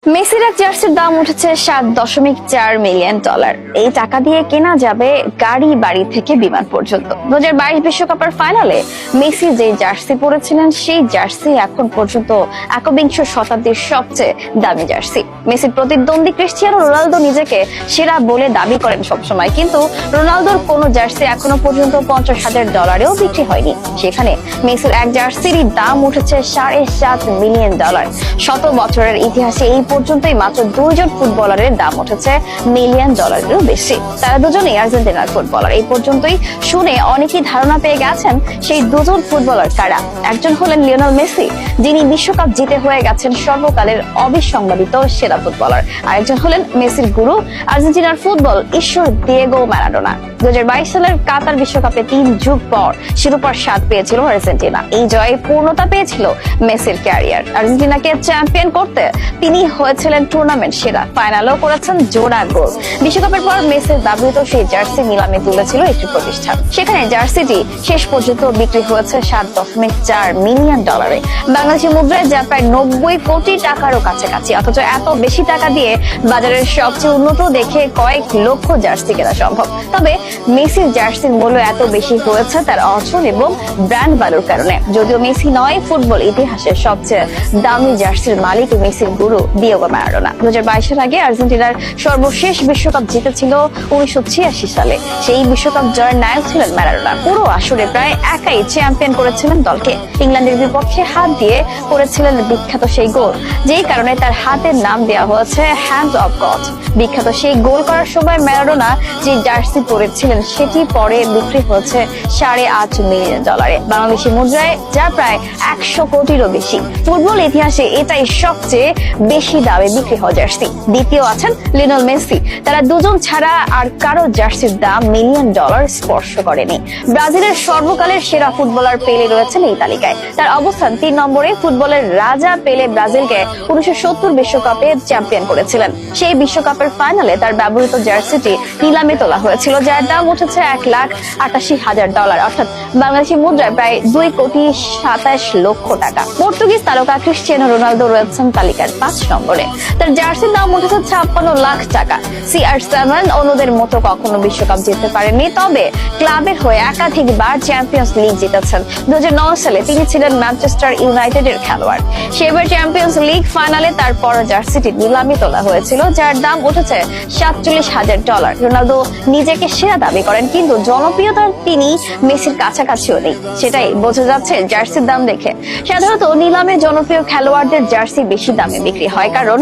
মেসির এক জার্সির দাম উঠেছে $7.4 মিলিয়ন। এই টাকা দিয়ে কেনা যাবে গাড়ি, বাড়ি থেকে বিমান পর্যন্ত। 2022 বিশ্বকাপের ফাইনালে মেসি যে জার্সি পরেছিলেন সেই জার্সি এখন পর্যন্ত একবিংশ শতাব্দীর সবচেয়ে দামি জার্সি। মেসির প্রতিদ্বন্দ্বী ক্রিস্টিয়ানো রোনালদো নিজেকে সেরা বলে দাবি করেন সবসময়, কিন্তু রোনালদোর কোনো জার্সি এখনো পর্যন্ত $50,000 বিক্রি হয়নি। সেখানে মেসির এক জার্সিরই দাম উঠেছে $7.5 মিলিয়ন। শত বছরের ইতিহাসে এই পর্যন্তই মাত্র দুইজন ফুটবলারের দাম উঠেছে $1 মিলিয়নেরও বেশি। তারা দুজনেই আর্জেন্টিনার ফুটবলার। এই পর্যন্তই শুনে অনেকেই ধারণা পেয়ে গেছেন সেই দুজন ফুটবলার কারা। একজন হলেন লিওনেল মেসি, যিনি বিশ্বকাপ জিতে হয়ে গেছেন সর্বকালের অবিসংবাদিত সেরা ফুটবলার। আরেকজন হলেন মেসির গুরু, আর্জেন্টিনার ফুটবল ঈশ্বর দিয়েগো ম্যারাডোনা। 2022 সালের কাতার বিশ্বকাপে 3 যুগ পর শিরোপার স্বাদ পেয়েছিল আর্জেন্টিনা। এই জয়ে পূর্ণতা পেয়েছিল মেসির ক্যারিয়ার। আর্জেন্টিনাকে চ্যাম্পিয়ন করতে তিনি হয়েছিলেন টুর্নামেন্ট সেরা, ফাইনালেও করেছেন জোড়া গোল। বিশ্বকাপের পর মেসির ব্যবহৃত সেই জার্সি নিলামে তুলেছিল একটি প্রতিষ্ঠান। সেখানে জার্সিটি শেষ পর্যন্ত বিক্রি হয়েছে $7.4 মিলিয়ন। বাংলাদেশি মুদ্রায় যা প্রায় 90 কোটি টাকারও কাছাকাছি। অথচ এত বেশি টাকা দিয়ে বাজারের সবচেয়ে উন্নত দেখে কয়েক লক্ষ জার্সি কেনা সম্ভব। তবে মেসির জার্সির মূল্য এত বেশি হয়েছে তার অর্জন এবং ব্র্যান্ড ভ্যালুর কারণে। যদিও মেসি নয় ফুটবল ইতিহাসের সবচেয়ে দামি জার্সির মালিক মেসির গুরু দিয়েগো ম্যারাডোনা। 2022 আগে আর্জেন্টিনার সর্বশেষ বিশ্বকাপ জিতেছিল 1986 সালে। সেই বিশ্বকাপ জয়ের নায়ক ছিলেন ম্যারাডোনা। পুরো আসরে প্রায় একাই চ্যাম্পিয়ন করেছিলেন দলকে। ইংল্যান্ডের বিপক্ষে হাত দিয়ে করেছিলেন বিখ্যাত সেই গোল, যেই কারণে তার হাতের নাম দেওয়া হয়েছে হ্যান্ড অফ গড। বিখ্যাত সেই গোল করার সময় ম্যারাডোনা যে জার্সি পরেছিলেন সেটি পরে বিক্রি হয়েছে $8.5 মিলিয়ন। বাংলাদেশি মুদ্রায় যা প্রায় 100 কোটিরও বেশি। ফুটবল ইতিহাসে এটাই সবচেয়ে বেশি দামে বিক্রি হওয়া জার্সি। দ্বিতীয় আছেন লিওনেল মেসি। তারা দুজন ছাড়া আর কারো জার্সির দাম $1 মিলিয়ন স্পর্শ করেনি। ব্রাজিলের সর্বকালের সেরা ফুটবলার পেলে রয়েছেন এই তালিকায়। তার অবস্থান 3 নম্বরে। ফুটবলের রাজা পেলে ব্রাজিলকে 1970 বিশ্বকাপে চ্যাম্পিয়ন করেছিলেন। সেই বিশ্বকাপের ফাইনালে তার ব্যবহৃত জার্সিটি নিলামে তোলা হয়েছিল, যার দাম উঠেছে $1,88,000, অর্থাৎ বাংলাদেশি মুদ্রায় প্রায় $2,27,00,000। পর্তুগিজ তারকা ক্রিস্টিয়ানো রোনালদো রয়েছেন তালিকার 5 নম্বরে। তার জার্সির দাম উঠেছে $56 লাখ। CR7 অন্যদের মতো কখনো বিশ্বকাপ জিততে পারেননি, তবে ক্লাবের হয়ে একাধিকবার চ্যাম্পিয়ন্স লিগ জিতেছেন। 2009 সালে তিনি ছিলেন ম্যানচেস্টার ইউনাইটেডের খেলোয়াড়। সেবার চ্যাম্পিয়ন্স লিগ ফাইনালে তার পর জার্সিটি নিলামে তোলা হয়েছিল, যার দাম উঠেছে $47,000। রোনালদো নিজেকে সেরা দাবি করেন, কিন্তু জনপ্রিয়তার তিনি মেসির কাছাকাছিও নেই। সেটাই বোঝা যাচ্ছে জার্সির দাম দেখে। সাধারণত নিলামে জনপ্রিয় খেলোয়াড়দের জার্সি বেশি দামে বিক্রি হয়, কারণ